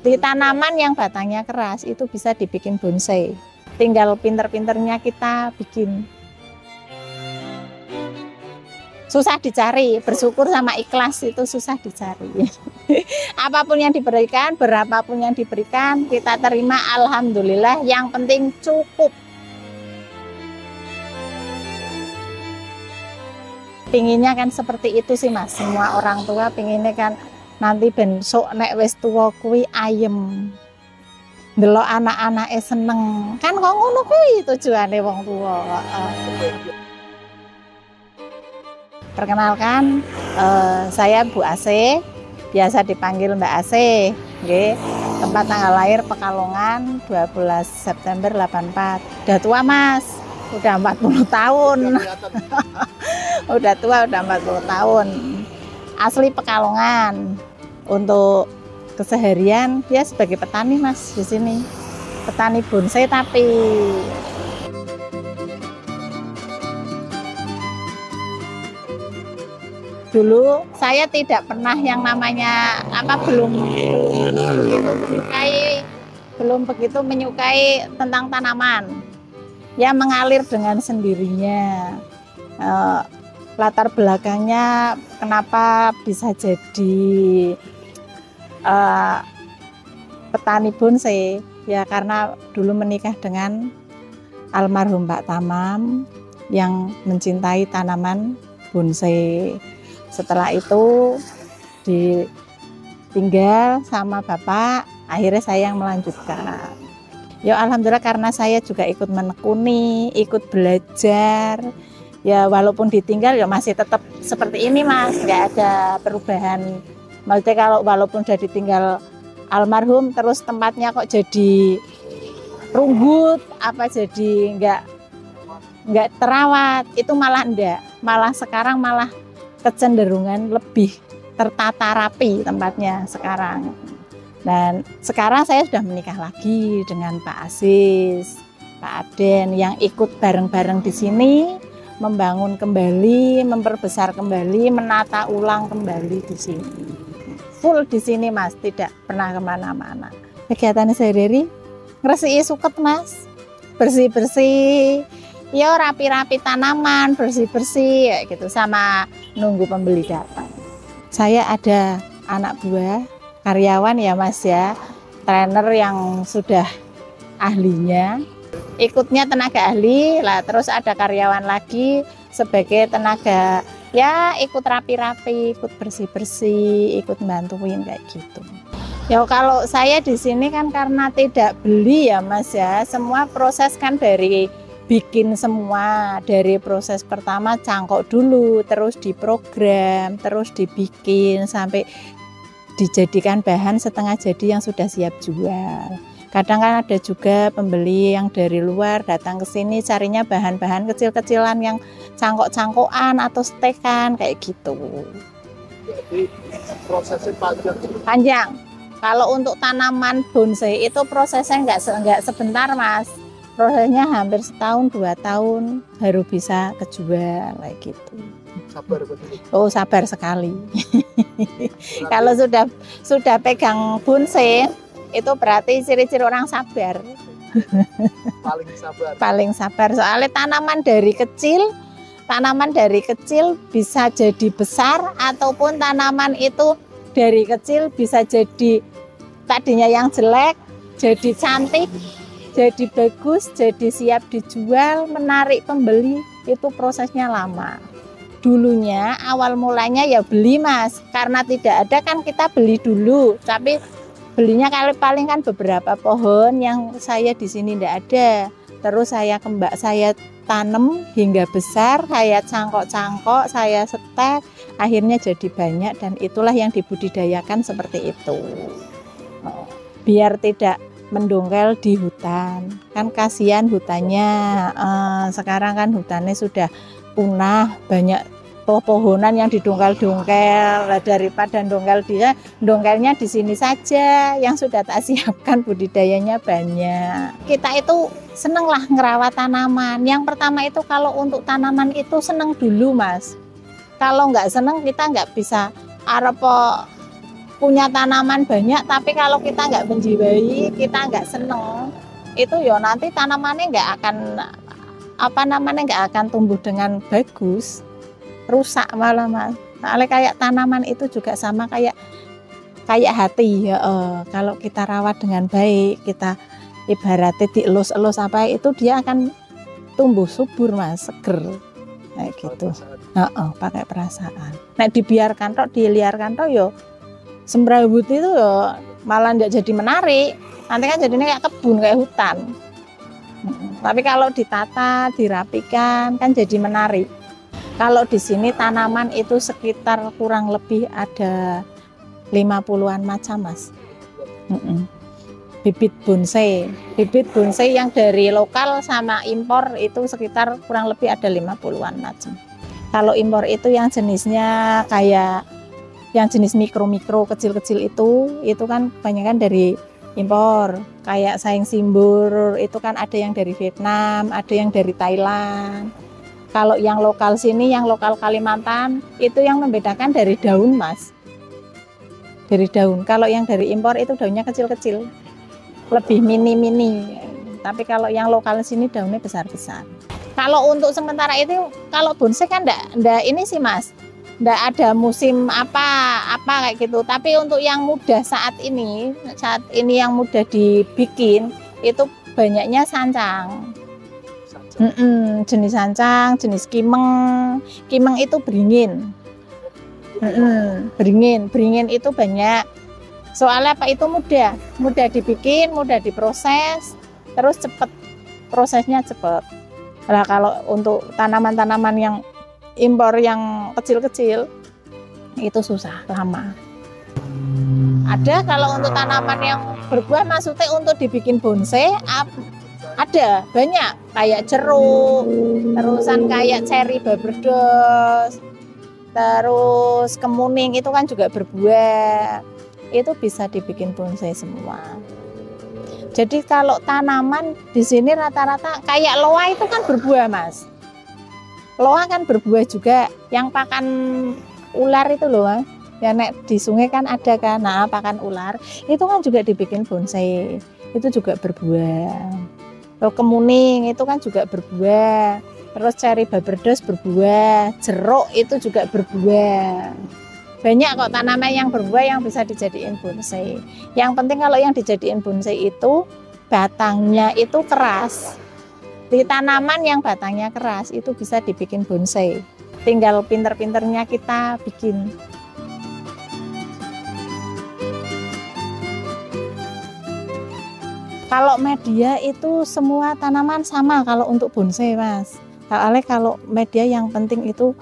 Di tanaman yang batangnya keras itu bisa dibikin bonsai. Tinggal pinter-pinternya kita bikin. Susah dicari, bersyukur sama ikhlas itu susah dicari. Apapun yang diberikan, berapapun yang diberikan, kita terima, alhamdulillah, yang penting cukup. Pinginnya kan seperti itu sih Mas, semua orang tua pinginnya kan nanti besok nek wis tuwa kuwi ayem. Delok anak-anake seneng. Kan kok ngono kuwi tujuane wong tuwa. Perkenalkan, saya Bu Ase, biasa dipanggil Mbak Ase. Nggih. Tempat tanggal lahir Pekalongan 12 September 84. Udah tua Mas, udah 40 tahun. Udah tua, udah 40 tahun. Asli Pekalongan. Untuk keseharian dia sebagai petani Mas di sini. Petani bonsai tapi dulu saya tidak pernah yang namanya belum begitu menyukai tentang tanaman. Ya mengalir dengan sendirinya. Latar belakangnya kenapa bisa jadi petani bonsai, ya karena dulu menikah dengan almarhum Pak Tamam yang mencintai tanaman bonsai. Setelah itu ditinggal sama bapak, akhirnya saya yang melanjutkan. Ya alhamdulillah karena saya juga ikut menekuni, ikut belajar. Ya walaupun ditinggal ya masih tetap seperti ini Mas, nggak ada perubahan. Maksudnya kalau walaupun sudah ditinggal almarhum terus tempatnya kok jadi runggut, apa jadi nggak terawat, itu malah enggak. Malah sekarang malah kecenderungan lebih tertata rapi tempatnya sekarang. Dan sekarang saya sudah menikah lagi dengan Pak Aziz, Pak Aden yang ikut bareng-bareng di sini membangun kembali, memperbesar kembali, menata ulang kembali di sini. Full di sini Mas, tidak pernah kemana-mana. Kegiatan sehari-hari ngresiki suket Mas, bersih-bersih, ya rapi-rapi tanaman, bersih-bersih ya gitu, sama nunggu pembeli datang. Saya ada anak buah, karyawan ya Mas ya, trainer yang sudah ahlinya, ikutnya tenaga ahli, lah terus ada karyawan lagi sebagai tenaga, ya ikut rapi-rapi, ikut bersih-bersih, ikut bantuin kayak gitu. Ya kalau saya di sini kan karena tidak beli ya Mas ya, semua proses kan dari bikin semua, dari proses pertama cangkok dulu, terus diprogram, terus dibikin sampai dijadikan bahan setengah jadi yang sudah siap jual. Kadang kan ada juga pembeli yang dari luar datang ke sini carinya bahan-bahan kecil-kecilan yang cangkok-cangkokan atau stekan kayak gitu. Jadi prosesnya panjang. Kalau untuk tanaman bonsai itu prosesnya nggak sebentar Mas. Prosesnya hampir setahun 2 tahun baru bisa kejual kayak gitu. Sabar betul. Oh sabar sekali. Kalau sudah pegang bonsai itu berarti ciri-ciri orang sabar. Paling sabar. Paling sabar soalnya tanaman dari kecil bisa jadi besar, ataupun tanaman itu dari kecil bisa jadi tadinya yang jelek jadi cantik, jadi bagus, jadi siap dijual, menarik pembeli. Itu prosesnya lama. Dulunya awal mulanya ya beli Mas, karena tidak ada kan kita beli dulu, tapi belinya kali paling kan beberapa pohon yang saya di sini tidak ada. Terus saya tanam hingga besar, saya cangkok-cangkok, saya setek, akhirnya jadi banyak dan itulah yang dibudidayakan seperti itu. Biar tidak mendongkel di hutan, kan kasihan hutannya. Sekarang kan hutannya sudah punah, banyak pohonan yang didongkel-dongkel, daripada dongkelnya di sini saja yang sudah tak siapkan, budidayanya banyak. Kita itu seneng lah ngerawat tanaman. Yang pertama itu kalau untuk tanaman itu seneng dulu Mas. Kalau nggak seneng kita nggak bisa punya tanaman banyak, tapi kalau kita nggak menjiwai, kita nggak seneng, itu ya nanti tanamannya nggak akan nggak akan tumbuh dengan bagus, rusak malah mas. Soalnya kayak tanaman itu juga sama kayak hati ya. Kalau kita rawat dengan baik, kita ibaratnya dielus-elus apa itu, dia akan tumbuh subur mas, seger kayak gitu. Pakai perasaan. Nah dibiarkan tok, diliarkan tok yo semrawut itu yo malah nggak jadi menarik. Nanti kan jadinya kayak kebun, kayak hutan. Tapi kalau ditata, dirapikan kan jadi menarik. Kalau di sini tanaman itu sekitar kurang lebih ada 50-an macam mas. Bibit bonsai yang dari lokal sama impor itu sekitar kurang lebih ada 50-an macam. Kalau impor itu yang jenisnya kayak yang jenis mikro kecil-kecil itu kan kebanyakan dari impor. Kayak saing simbur itu kan ada yang dari Vietnam, ada yang dari Thailand. Kalau yang lokal sini, yang lokal Kalimantan, itu yang membedakan dari daun mas. Dari daun. Kalau yang dari impor itu daunnya kecil-kecil, lebih mini-mini. Tapi kalau yang lokal sini daunnya besar-besar. Kalau untuk sementara itu, kalau bonsai kan enggak ini sih mas, enggak ada musim apa kayak gitu. Tapi untuk yang mudah saat ini yang mudah dibikin, itu banyaknya sancang. Jenis sancang, jenis kimeng itu beringin. Beringin itu banyak. Soalnya apa, itu mudah dibikin, mudah diproses, terus cepet, prosesnya cepet. Nah kalau untuk tanaman-tanaman yang impor yang kecil-kecil itu susah, lama. Ada kalau untuk tanaman yang berbuah maksudnya untuk dibikin bonsai, ada banyak kayak jeruk, terusan kayak ceri barbados, terus kemuning itu kan juga berbuah, itu bisa dibikin bonsai semua. Jadi kalau tanaman di sini rata-rata kayak loa itu kan berbuah mas. Loa kan berbuah juga, yang pakan ular itu loh, ya nek di sungai kan ada kan, nah pakan ular itu kan juga dibikin bonsai, itu juga berbuah. Kemuning itu kan juga berbuah, terus ceri barbados berbuah, jeruk itu juga berbuah. Banyak kok tanaman yang berbuah yang bisa dijadiin bonsai. Yang penting kalau yang dijadiin bonsai itu batangnya itu keras. Di tanaman yang batangnya keras itu bisa dibikin bonsai. Tinggal pinter-pinternya kita bikin. Kalau media itu semua tanaman sama kalau untuk bonsai mas. Soalnya kalau media yang penting itu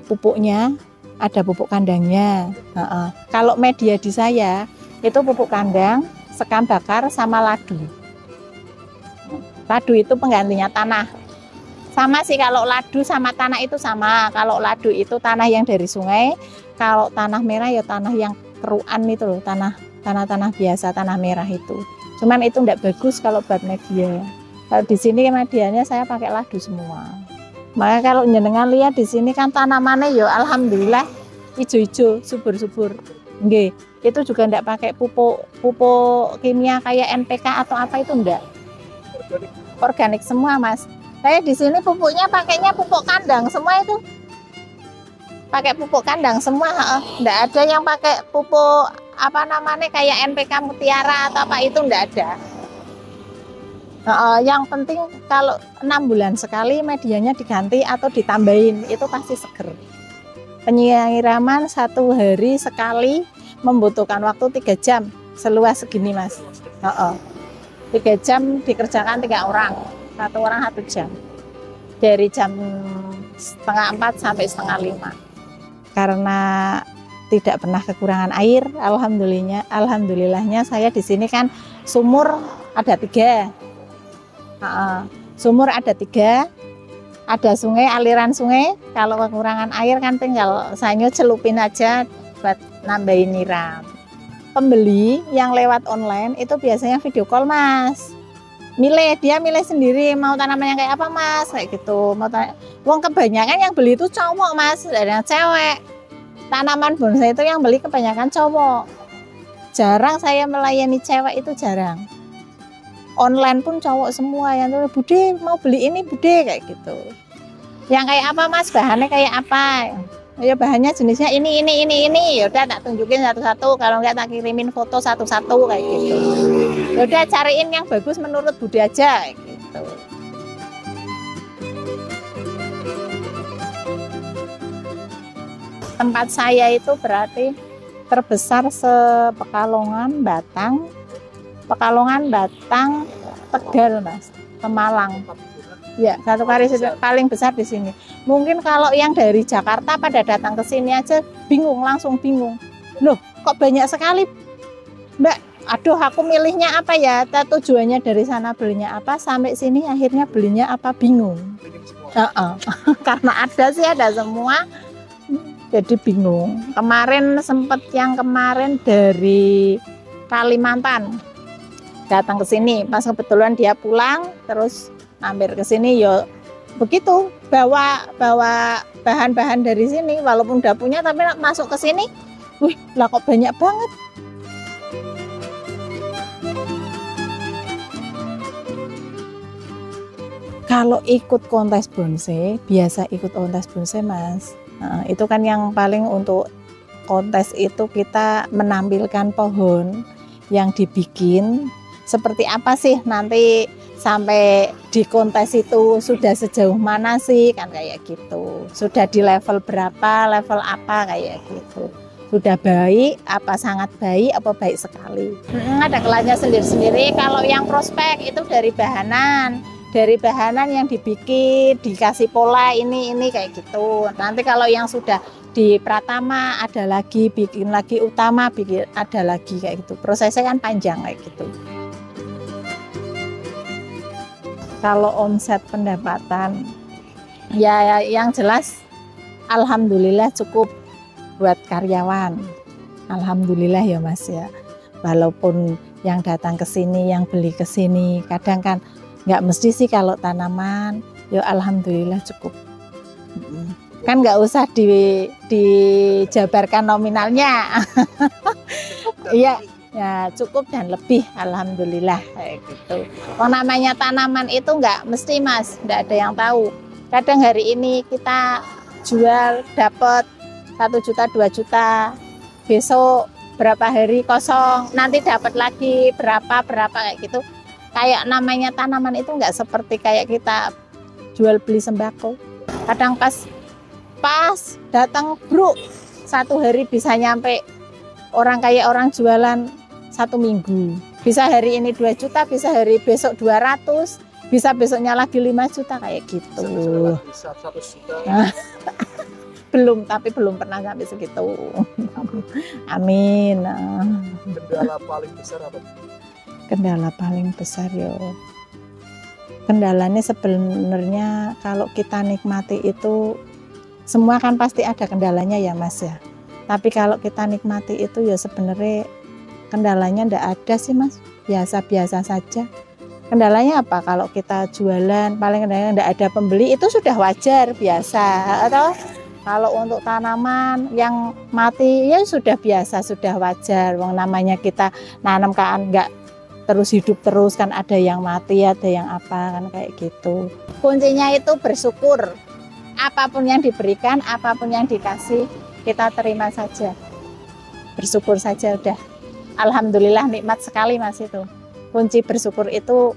pupuknya, ada pupuk kandangnya. Kalau media di saya itu pupuk kandang, sekam bakar sama ladu. Ladu itu penggantinya tanah. Sama sih kalau ladu sama tanah itu sama. Kalau ladu itu tanah yang dari sungai, kalau tanah merah ya tanah yang keruan itu loh, tanah biasa, tanah merah itu. Cuman itu enggak bagus kalau buat media. Kalau di sini medianya saya pakai ladu semua. Maka kalau jenengan lihat di sini kan tanamannya ya alhamdulillah hijau-hijau, subur-subur. Nggih, itu juga enggak pakai pupuk kimia kayak NPK atau apa, itu enggak. Organik semua, Mas. Saya di sini pupuknya pakainya pupuk kandang semua itu. Pakai pupuk kandang semua, enggak ada yang pakai pupuk apa namanya kayak NPK Mutiara atau apa, itu enggak ada. Yang penting kalau 6 bulan sekali medianya diganti atau ditambahin, itu pasti seger. Penyiraman 1 hari sekali membutuhkan waktu 3 jam, seluas segini mas. 3 jam dikerjakan 3 orang, 1 orang 1 jam, dari jam 3:30 sampai 4:30. Karena tidak pernah kekurangan air, alhamdulillahnya saya di sini kan sumur ada 3. Sumur ada 3, ada sungai, aliran sungai. Kalau kekurangan air kan tinggal saya celupin aja buat nambahin nyiram. Pembeli yang lewat online itu biasanya video call mas, dia milih sendiri mau tanamannya kayak apa mas, kayak gitu. Wong kebanyakan yang beli itu cowok mas, ada yang cewek. tanaman bonsai itu yang beli kebanyakan cowok. Jarang saya melayani cewek, itu jarang. Online pun cowok semua yang tuh, Bude mau beli ini Bude, kayak gitu. Yang kayak apa Mas, bahannya kayak apa? Ya bahannya jenisnya ini. Ya udah tak tunjukin satu-satu, kalau enggak tak kirimin foto satu-satu kayak gitu. Ya udah cariin yang bagus menurut Bude aja kayak gitu. Tempat saya itu berarti terbesar se-Pekalongan, Batang, Tegal Mas, Pemalang. Ya, satu kali paling besar di sini. Mungkin kalau yang dari Jakarta pada datang ke sini aja bingung, langsung bingung. Loh, kok banyak sekali, Mbak? Aduh, aku milihnya apa ya? Tujuannya dari sana belinya apa, sampai sini akhirnya belinya apa, bingung. Karena ada semua, jadi bingung. Kemarin kemarin dari Kalimantan datang ke sini, pas kebetulan dia pulang, terus mampir ke sini, yo begitu, bawa bahan-bahan dari sini, walaupun udah punya tapi masuk ke sini, wih lah kok banyak banget. Kalau ikut kontes bonsai, biasa ikut kontes bonsai Mas. Nah, itu kan yang paling untuk kontes itu kita menampilkan pohon yang dibikin seperti apa sih nanti sampai di kontes itu sudah sejauh mana sih, kan kayak gitu. Sudah di level berapa, level apa kayak gitu. Sudah baik, apa sangat baik, apa baik sekali. Ada kelasnya sendiri-sendiri. Kalau yang prospek itu dari bahanan yang dibikin, dikasih pola ini kayak gitu. Nanti kalau yang sudah di pratama ada lagi, bikin lagi utama, bikin ada lagi kayak gitu. Prosesnya kan panjang kayak gitu. Kalau omset pendapatan, ya yang jelas alhamdulillah cukup buat karyawan. Alhamdulillah ya Mas ya. Walaupun yang datang ke sini, yang beli ke sini, kadang kan nggak mesti sih kalau tanaman, ya alhamdulillah cukup. Kan nggak usah dijabarkan nominalnya. Iya. Ya cukup dan lebih, alhamdulillah kayak gitu. Oh, namanya tanaman itu nggak mesti Mas, nggak ada yang tahu. Kadang hari ini kita jual dapat 1 juta 2 juta, besok berapa hari kosong, nanti dapat lagi berapa kayak gitu. Kayak namanya tanaman itu nggak seperti kayak kita jual beli sembako. Kadang pas datang bro, 1 hari bisa nyampe orang kayak orang jualan 1 minggu. Bisa hari ini 2 juta, bisa hari besok 200, bisa besoknya lagi 5 juta kayak gitu. Bisa 1 juta. Tapi belum pernah sampai segitu. Amin. Kendala paling besar apa? Kendala paling besar kendalanya sebenarnya kalau kita nikmati itu semua kan pasti ada kendalanya ya Mas ya. Tapi kalau kita nikmati itu ya sebenarnya kendalanya ndak ada sih Mas, biasa-biasa saja. Kendalanya apa? Kalau kita jualan paling kendalanya ndak ada pembeli, itu sudah wajar, biasa. Atau kalau untuk tanaman yang mati ya sudah biasa, sudah wajar. Wong namanya kita nanam kan nggak terus hidup terus, kan ada yang mati, ada yang apa, kan kayak gitu. Kuncinya itu bersyukur. Apapun yang diberikan, apapun yang dikasih, kita terima saja. Bersyukur saja udah. Alhamdulillah nikmat sekali Mas itu. Kunci bersyukur itu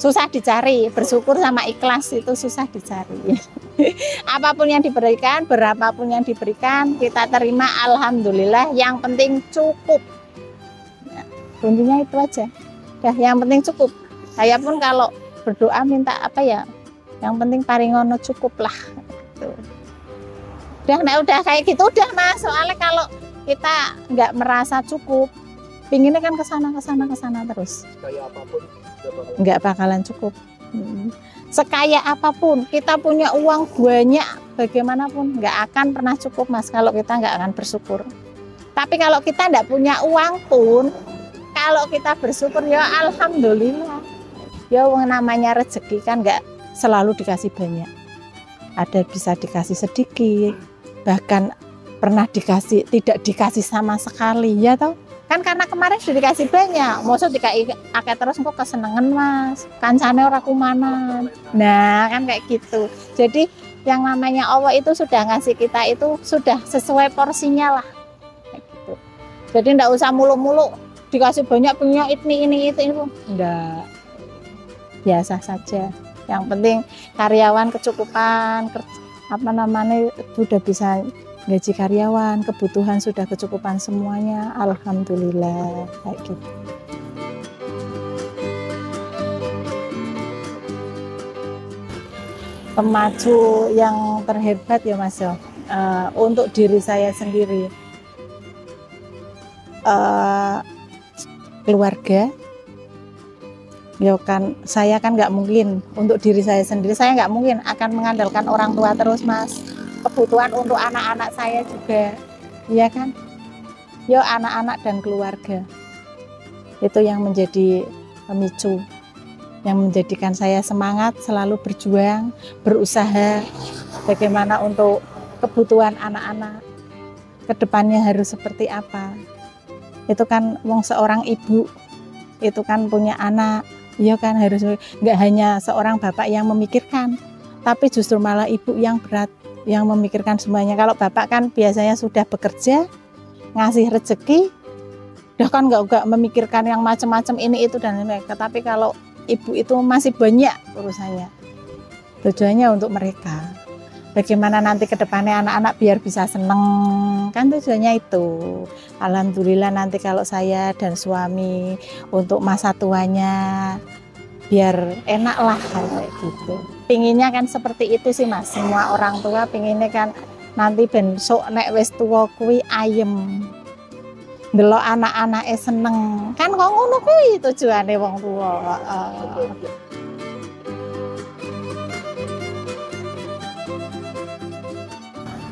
susah dicari, bersyukur sama ikhlas itu susah dicari. Apapun yang diberikan, berapapun yang diberikan, kita terima alhamdulillah, yang penting cukup. Ya, kuncinya itu aja. Dah, yang penting cukup. Saya pun kalau berdoa minta apa ya, yang penting paringono cukup lah. Gitu. Udah kayak gitu udah Mas, soalnya kalau kita nggak merasa cukup, pinginnya kan kesana terus. Kayak apapun nggak bakalan cukup. Sekaya apapun, kita punya uang banyak, bagaimanapun nggak akan pernah cukup Mas kalau kita nggak akan bersyukur. Tapi kalau kita nggak punya uang pun, kalau kita bersyukur ya alhamdulillah. Ya uang namanya rezeki kan nggak selalu dikasih banyak. Ada bisa dikasih sedikit, bahkan pernah tidak dikasih sama sekali ya toh. Kan karena kemarin sudah dikasih banyak, maksud dikai akeh terus kok kesenengan Mas. Kancane ora kumanan. Nah, kan kayak gitu. Jadi yang namanya Allah itu sudah ngasih kita itu sudah sesuai porsinya lah. Kayak gitu. Jadi enggak usah mulu-mulu dikasih banyak punya ini itu. Enggak. Biasa saja. Yang penting karyawan kecukupan, sudah bisa gaji karyawan, kebutuhan sudah kecukupan semuanya, alhamdulillah kayak gitu. Pemacu yang terhebat ya Mas ya, untuk diri saya sendiri, keluarga. Ya kan, saya kan nggak mungkin untuk diri saya sendiri, saya nggak mungkin akan mengandalkan orang tua terus Mas. Kebutuhan untuk anak-anak saya juga, iya kan? Yo anak-anak dan keluarga itu yang menjadi pemicu, yang menjadikan saya semangat selalu berjuang, berusaha bagaimana untuk kebutuhan anak-anak kedepannya harus seperti apa. Itu kan wong seorang ibu itu kan punya anak. Iya kan, harus nggak hanya seorang bapak yang memikirkan, tapi justru malah ibu yang berat, yang memikirkan semuanya. Kalau bapak kan biasanya sudah bekerja, ngasih rezeki, udah kan nggak memikirkan yang macam-macam ini itu dan lain-lain. Tapi kalau ibu itu masih banyak urusannya. Tujuannya untuk mereka. Bagaimana nanti ke depannya anak-anak biar bisa seneng, kan tujuannya itu. Alhamdulillah nanti kalau saya dan suami untuk masa tuanya biar enak lah kayak gitu. Pinginnya kan seperti itu sih Mas. Semua orang tua pinginnya kan nanti besok nek wis tua kuwi ayem. Ndelok anak-anake seneng. Kan kok ngono kuwi tujuane wong tua.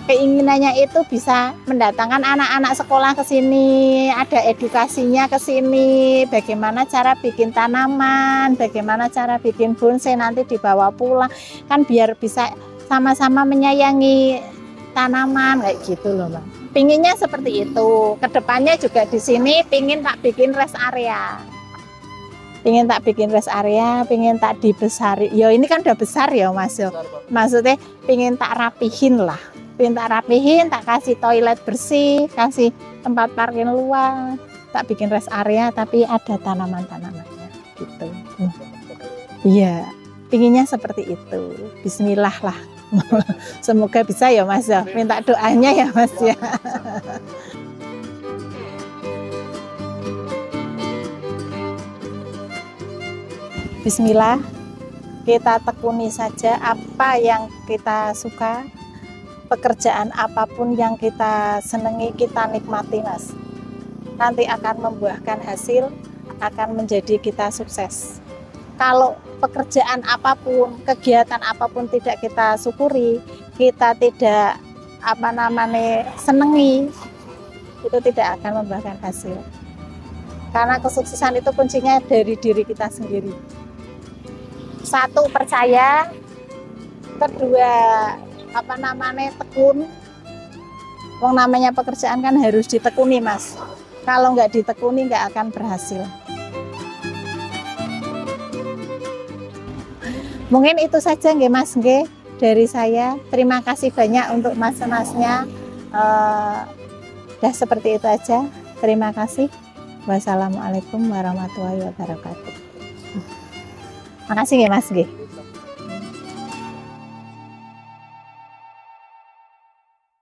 Keinginannya itu bisa mendatangkan anak-anak sekolah ke sini, ada edukasinya ke sini, bagaimana cara bikin tanaman, bagaimana cara bikin bonsai nanti dibawa pulang, kan biar bisa sama-sama menyayangi tanaman kayak gitu loh Bang. Pinginnya seperti itu, kedepannya juga di sini pingin tak bikin rest area. Pingin tak bikin rest area, pingin tak dibesari. Ya ini kan udah besar ya Mas. Maksudnya pingin tak rapihin lah. Tak rapihin, tak kasih toilet bersih, kasih tempat parkir luas, tak bikin rest area tapi ada tanaman-tanamannya gitu. Iya, pinginnya seperti itu. Bismillah lah. Semoga bisa ya Mas ya. Minta doanya ya Mas ya. Bismillah, kita tekuni saja apa yang kita suka. Pekerjaan apapun yang kita senangi, kita nikmati Mas. Nanti akan membuahkan hasil, akan menjadi kita sukses. Kalau pekerjaan apapun, kegiatan apapun tidak kita syukuri, kita tidak senangi, itu tidak akan membuahkan hasil. Karena kesuksesan itu kuncinya dari diri kita sendiri. Satu, percaya. Kedua, tekun. Wong namanya pekerjaan kan harus ditekuni Mas. Kalau nggak ditekuni nggak akan berhasil. Mungkin itu saja nggih Mas nggih dari saya. Terima kasih banyak untuk mas-masnya. Udah seperti itu aja. Terima kasih. Wassalamualaikum warahmatullahi wabarakatuh. Makasih nggih Mas nggih.